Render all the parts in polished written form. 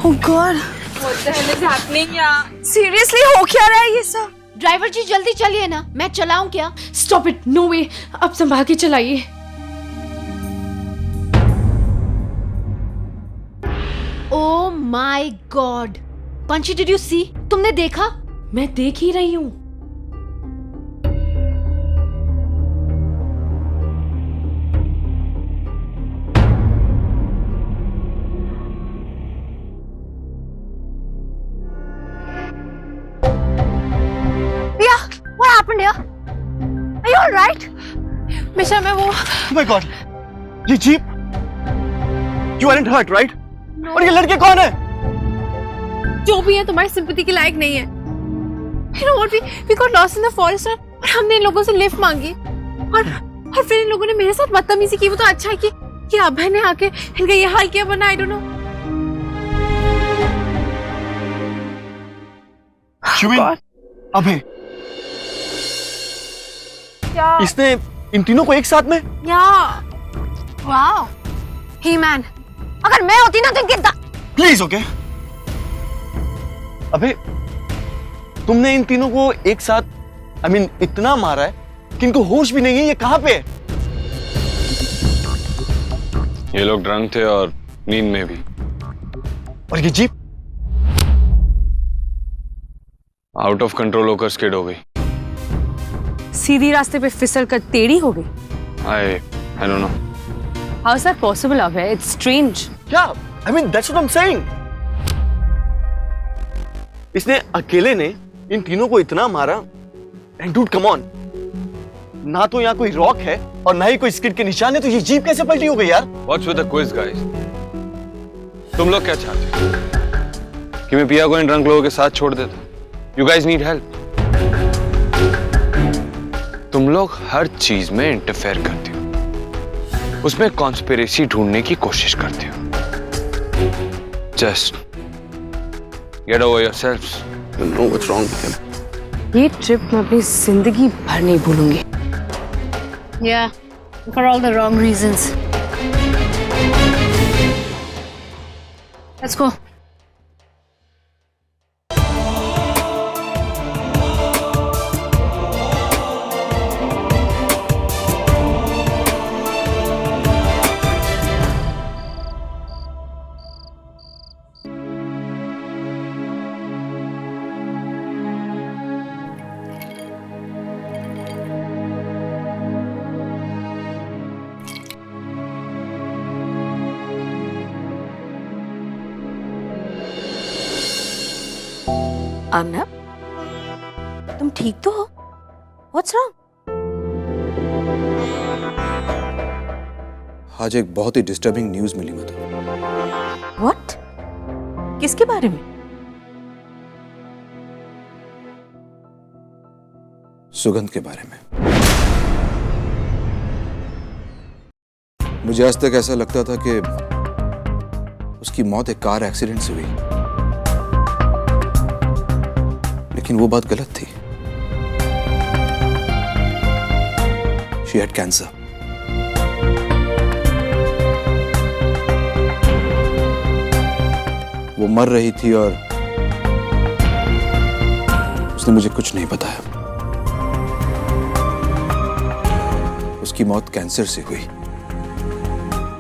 Oh God! What the hell is happening यार? Seriously, हो क्या रहा है ये सब? ड्राइवर जी जल्दी चलिए ना, मैं चलाऊं क्या? Stop it! No way! अब संभाल के चलाइए। Oh my God! Panchi, did you see? तुमने देखा? मैं देख ही रही हूँ। What happened here? Are you all right? मिशा, मैं वो Oh my God! ये jeep! You aren't hurt, right? और ये लड़के कौन है? जो भी है तुम्हारी सिंपैथी के लायक नहीं है। You know what? We got lost in the forest और हमने इन लोगों से लिफ्ट मांगी और फिर इन लोगों ने मेरे साथ बदतमीजी की। वो तो अच्छा है कि अभय ने आके इनका ये हाल किया, वरना I don't know। शिविन, अभय, क्या? इसने इन तीनों को एक साथ में? Wow! Hey man, अगर मैं होती ना तो इनके प्लीज, ओके? अबे, तुमने इन तीनों को एक साथ इतना मारा है कि इनको होश भी नहीं है। ये कहाँ पे है? ये लोग ड्रंक थे और नींद में भी। और ये जीप? आउट ऑफ कंट्रोल होकर स्किड हो गई। सीधी रास्ते पे फिसल कर टेढ़ी हो गई। I don't know. How is that possible, Abhay? It's strange. क्या? That's what I'm saying. इसने अकेले ने इन तीनों को इतना मारा। And dude, come on. ना तो यहाँ कोई रॉक है और ना ही कोई स्किड के निशान है, तो ये जीप कैसे पलटी हो गई यार? What's with the quiz, guys? तुम लोग क्या चाहते हो? कि मैं पिया को इन ड्रंक लोगों के साथ छोड़ देता? You guys need help. तुम लोग हर चीज में इंटरफेयर करते हो, उसमें कॉन्स्पिरेसी ढूंढने की कोशिश करते हो। Just get over yourselves. You know what's wrong with him. ये ट्रिप मैं अपनी जिंदगी भर नहीं भूलूंगी। Yeah, for all the wrong reasons. Let's go. Arnab, तुम ठीक तो हो? What's wrong? आज एक बहुत ही डिस्टर्बिंग न्यूज मिली मधु। What? किसके बारे में? सुगंध के बारे में। मुझे आज तक ऐसा लगता था कि उसकी मौत एक कार एक्सीडेंट से हुई, लेकिन वो बात गलत थी। She had cancer. वो मर रही थी और उसने मुझे कुछ नहीं बताया। उसकी मौत कैंसर से हुई,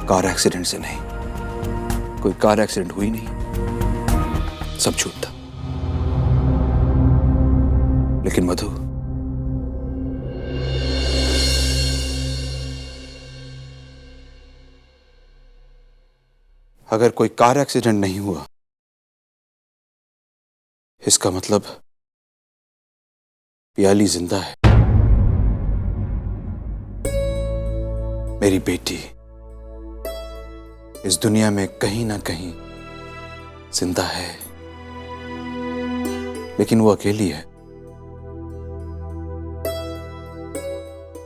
कार एक्सीडेंट से नहीं। कोई कार एक्सीडेंट हुई नहीं, सब झूठ था। लेकिन मधु, अगर कोई कार एक्सीडेंट नहीं हुआ, इसका मतलब पियाली जिंदा है। मेरी बेटी इस दुनिया में कहीं ना कहीं जिंदा है, लेकिन वो अकेली है।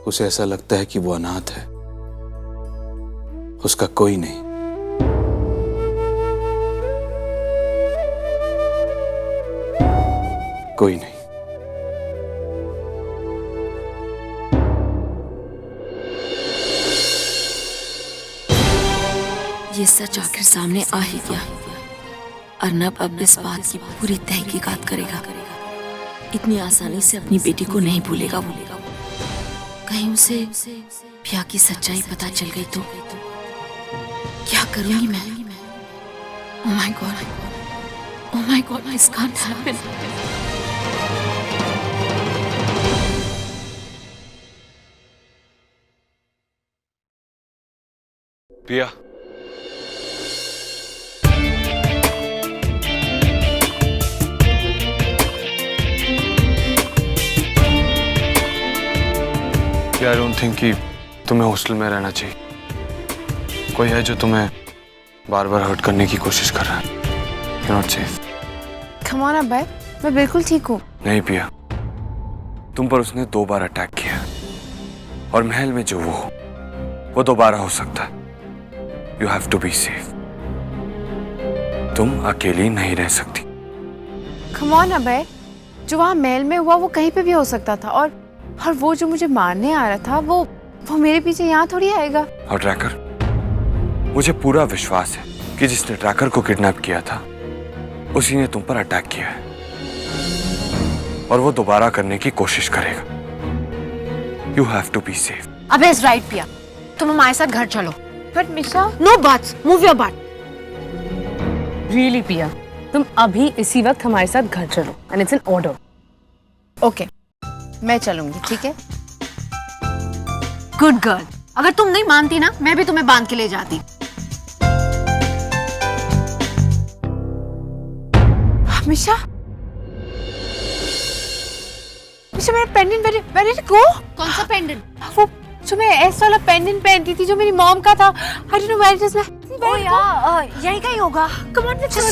उसे ऐसा लगता है कि वो अनाथ है, उसका कोई नहीं। कोई नहीं। ये सच आखिर सामने आ ही गया। अर्नब अब इस बात की पूरी तहकीकात करेगा। इतनी आसानी से अपनी बेटी को नहीं भूलेगा वो। कहीं उसे पिया की सच्चाई पता चल गई तो क्या करूंगी मैं? Oh my God, this can't happen. पिया, आई डोंट थिंक कि तुम्हें हॉस्टल में रहना चाहिए। कोई है जो तुम्हें बार बार हर्ट करने की कोशिश कर रहा है। You're not safe. Come on अभय, मैं बिल्कुल ठीक हूँ। नहीं पिया, तुम पर उसने 2 बार अटैक किया और महल में जो वो दोबारा हो सकता है। You have to be safe. तुम अकेली नहीं रह सकती। Come on अभय, जो वहाँ महल में हुआ वो कहीं पे भी हो सकता था और वो जो मुझे मारने आ रहा था वो मेरे पीछे यहाँ थोड़ी आएगा। और ट्रैकर, मुझे पूरा विश्वास है कि जिसने ट्रैकर को किडनैप किया था उसी ने तुम पर अटैक किया है और वो दोबारा करने की कोशिश करेगा। You have to be safe. अबे इज राइट पिया, तुम हमारे साथ घर चलो। But Misha, no buts, move your butt. Really Piya, तुम अभी इसी वक्त हमारे साथ घर चलो and it's an order. Okay, मैं चलूंगी, ठीक है? गुड गर्ल, अगर तुम नहीं मानती ना मैं भी तुम्हें बांध के ले जाती। मिशा, मेरा pendant, where did it go? कौन सा पेंडेंट? वो जो मैं ऐसा वाला पेंडेंट पहनती थी जो मेरी मॉम का था। I don't know where it is. ओ यार, यही कहीं होगा। Come on, let's go.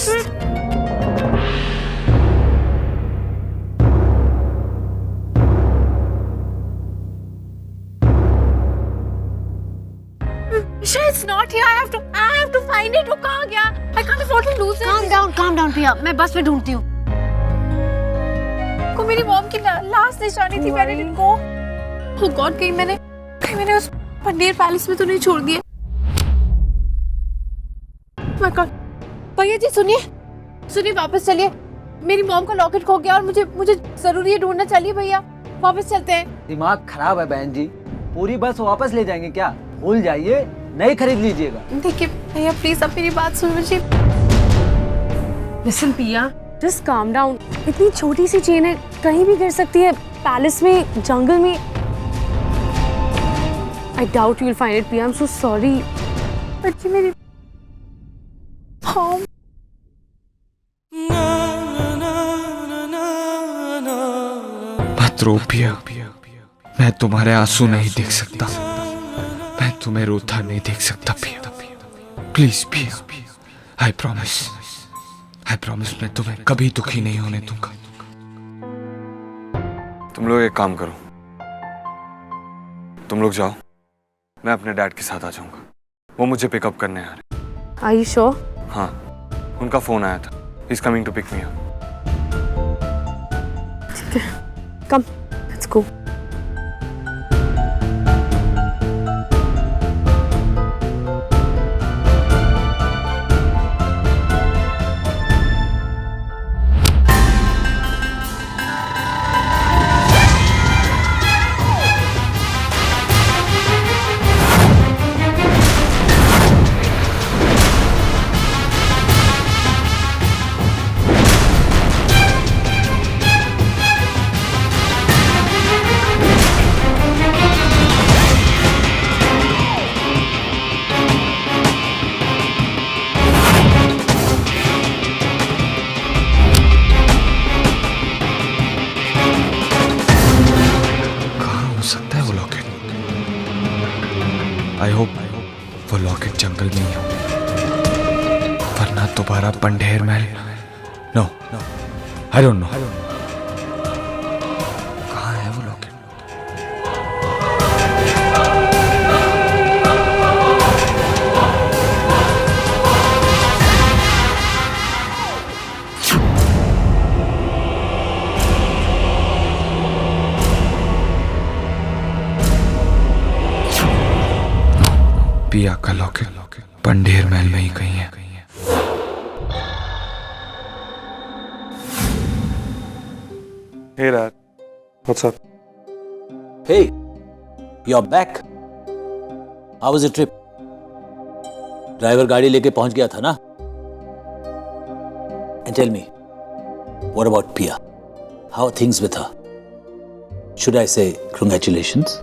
Misha, it's not here. I have to find it. वो कहाँ गया? I can't afford to lose it. Calm down पिया, मैं बस में ढूंढती हूँ। को मेरी मॉम की लास्ट निशानी थी। Where did it go? Oh God, कहीं मैंने उस पनीर पैलेस में तो नहीं छोड़ दिया। My God, भैया जी सुनिए वापस चलिए। मेरी मॉम का लॉकेट खो गया और मुझे जरूरी है ढूंढना। चलिए भैया, वापस चलते हैं। दिमाग खराब है बहन जी, पूरी बस वापस ले जाएंगे क्या? भूल जाइए, नई खरीद लीजिएगा। देखिए भैया, प्लीज अब मेरी बात सुनिए। लिसन पिया, जस्ट काम डाउन। इतनी छोटी सी चेन है, कहीं भी गिर सकती है। पैलेस में, जंगल में। I doubt you will find it पिया, आई एम सो सॉरी। बच्ची मेरी मॉम। मत रो पिया, मैं तुम्हारे आंसू नहीं देख सकता। मैं तुम्हें रोता नहीं देख सकता पिया। प्लीज पिया, आई प्रॉमिस मैं तुम्हें कभी दुखी नहीं होने दूंगा। तुम लोग एक काम करो, तुम लोग जाओ, मैं अपने डैड के साथ आ जाऊंगा। वो मुझे पिकअप करने आ रहे। Are you sure? हाँ, उनका फोन आया था। He is coming to pick me up. Come, let's go. I hope वो लॉकेट जंगल में ही हो, वरना दोबारा पंडेर महल। No, I don't know. कहाँ है वो लॉकेट? पिया का लॉकेट पंडेर महल में ही कहीं है। Hey Dad, what's up? Hey, you're back. How was the trip? Driver गाड़ी लेके पहुंच गया था ना? And tell me, what about Pia? How are things with her? Should I say congratulations?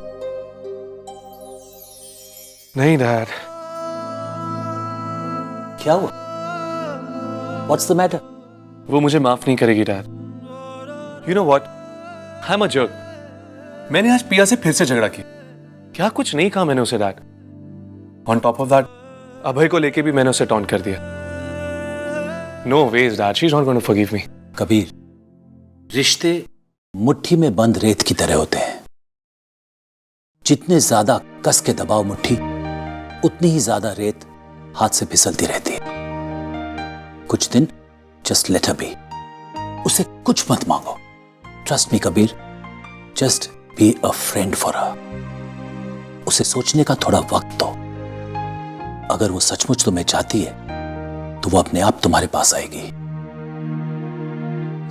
नहीं Dad. क्या हुआ? What's the matter? वो मुझे माफ नहीं करेगी Dad. You know what? I'm a jerk. मैंने आज पिया से फिर से झगड़ा किया. क्या कुछ नहीं कहा मैंने उसे Dad. On top of that, अभय को लेके भी मैंने उसे टॉन्ट कर दिया. No ways Dad. She's not going to forgive me. Kabir, रिश्ते मुट्ठी में बंद रेत की तरह होते हैं. जितने ज्यादा कस के दबाव मुट्ठी, उतनी ही ज्यादा रेत हाथ से फिसलती रहती है. कुछ दिन जस्ट लेट हर बी. उसे कुछ मत मांगो. Trust me Kabir, just be a friend for her. उसे सोचने का थोड़ा वक्त दो. अगर वो सचमुच तुम्हें चाहती है तो वो अपने आप तुम्हारे पास आएगी.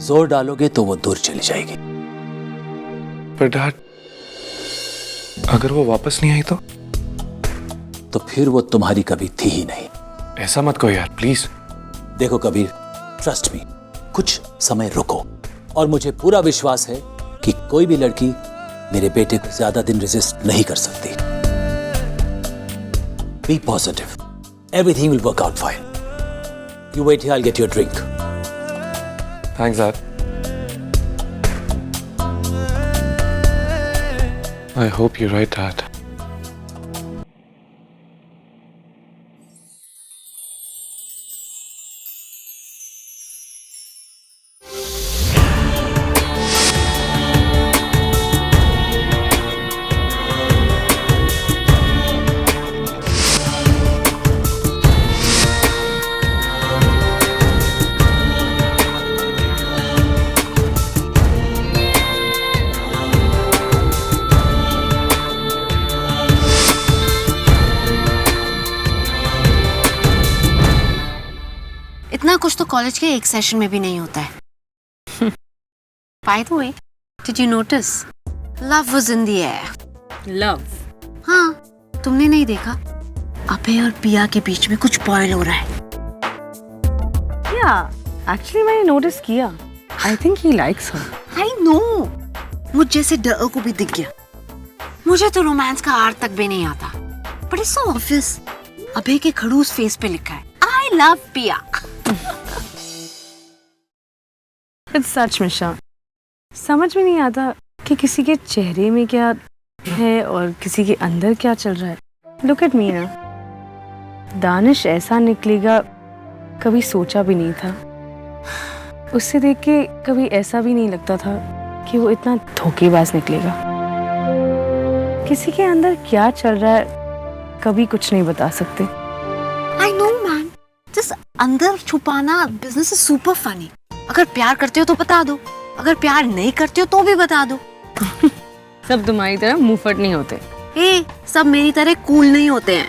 जोर डालोगे तो वो दूर चली जाएगी. पर Dad, अगर वो वापस नहीं आई तो फिर वो तुम्हारी कभी थी ही नहीं. ऐसा मत कहो यार, प्लीज. देखो कबीर, ट्रस्ट मी, कुछ समय रुको. और मुझे पूरा विश्वास है कि कोई भी लड़की मेरे बेटे को ज्यादा दिन रेजिस्ट नहीं कर सकती. Be positive. Everything will work out fine. You wait here, I get your drink. Thanks Dad. I hope you're right Dad. इतना कुछ तो कॉलेज के एक सेशन में भी नहीं होता है. By the way, did you notice? Love was in the air. Love. हाँ, तुमने नहीं देखा? अभय और पिया के बीच में कुछ बॉयल हो रहा है. या एक्चुअली मैंने नोटिस किया. I think he likes her. I know. मुझ जैसे डर को भी दिख गया. मुझे तो रोमांस का आर तक भी नहीं आता. But it's so obvious. अभय के खड़ूस फेस पे लिखा है I love पिया. इट्स सच मिशा. समझ में नहीं आता कि किसी के चेहरे में क्या है और किसी के अंदर क्या चल रहा है. लुक एट मी ना. दानिश ऐसा निकलेगा कभी सोचा भी नहीं था. उससे देख के कभी ऐसा भी नहीं लगता था कि वो इतना धोखेबाज निकलेगा. किसी के अंदर क्या चल रहा है कभी कुछ नहीं बता सकते. I know man. जिस अंदर छुपाना बिजनेस इज सुपर फनी. अगर प्यार करते हो तो बता दो. अगर प्यार नहीं करते हो तो भी बता दो. सब तुम्हारी तरह मुंहफट नहीं होते. ए, सब मेरी तरह कूल नहीं होते हैं.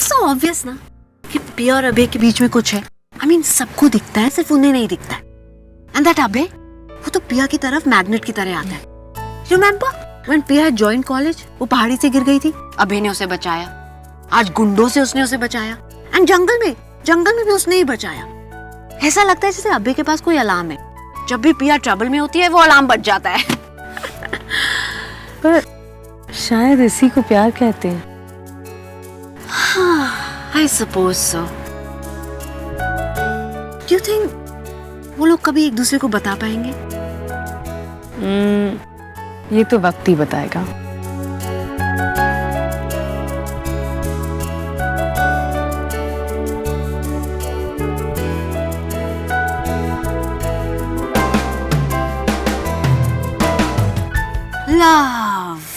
so obvious ना कि पिया और अभय के बीच में कुछ है. I mean, सबको दिखता है, सिर्फ उन्हें नहीं दिखता है. And that अभय, वो तो पिया की तरफ मैग्नेट की तरह आता है. Remember when पिया had joined college? वो पहाड़ी से गिर गई थी. अभय ने उसे बचाया. आज गुंडों से उसने उसे बचाया. एंड जंगल में भी उसने ही बचाया. ऐसा लगता है जैसे अभय के पास कोई अलार्म है. जब भी पिया ट्रबल में होती है वो अलार्म बज जाता है. पर शायद इसी को प्यार कहते हैं. I suppose so. Do you think वो लोग कभी एक दूसरे को बता पाएंगे? ये तो वक्त ही बताएगा. Love.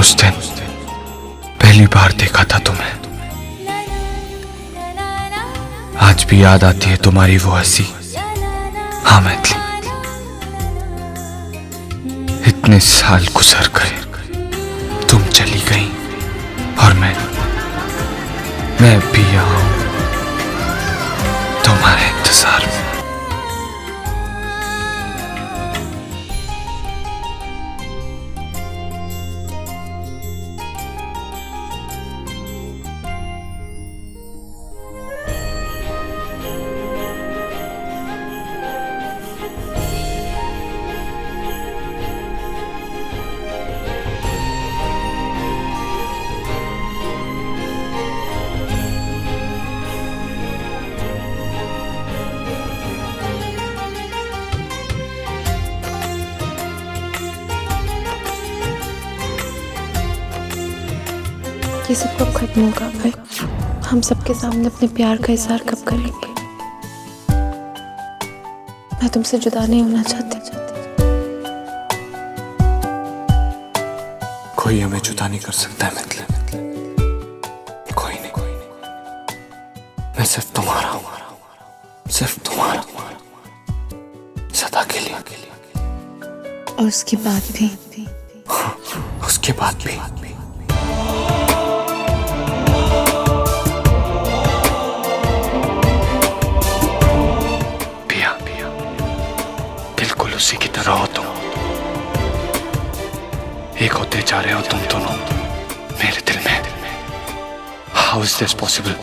उस दिन पहली बार देखा था तुम्हें, आज भी याद आती है तुम्हारी वो हंसी। हाँ मैथिली, इतने साल गुजर गए, तुम चली गई और मैं भी यहाँ हूं तुम्हारे इंतजार में। ये सब कब खत्म होगा भाई? हम सबके सामने अपने प्यार का इजहार कब करेंगे? मैं तुमसे जुदा नहीं होना चाहती। कोई हमें जुदा नहीं कर सकता है मैथिली, कोई नहीं। मैं सिर्फ तुम्हारा हूं, सिर्फ तुम्हारा, सदा के लिए। और उसके बाद भी? उसके बाद भी। बिल्कुल उसी की तरह हो तुम, एक होते जा रहे हो तुम दोनों मेरे दिल में। How is this possible?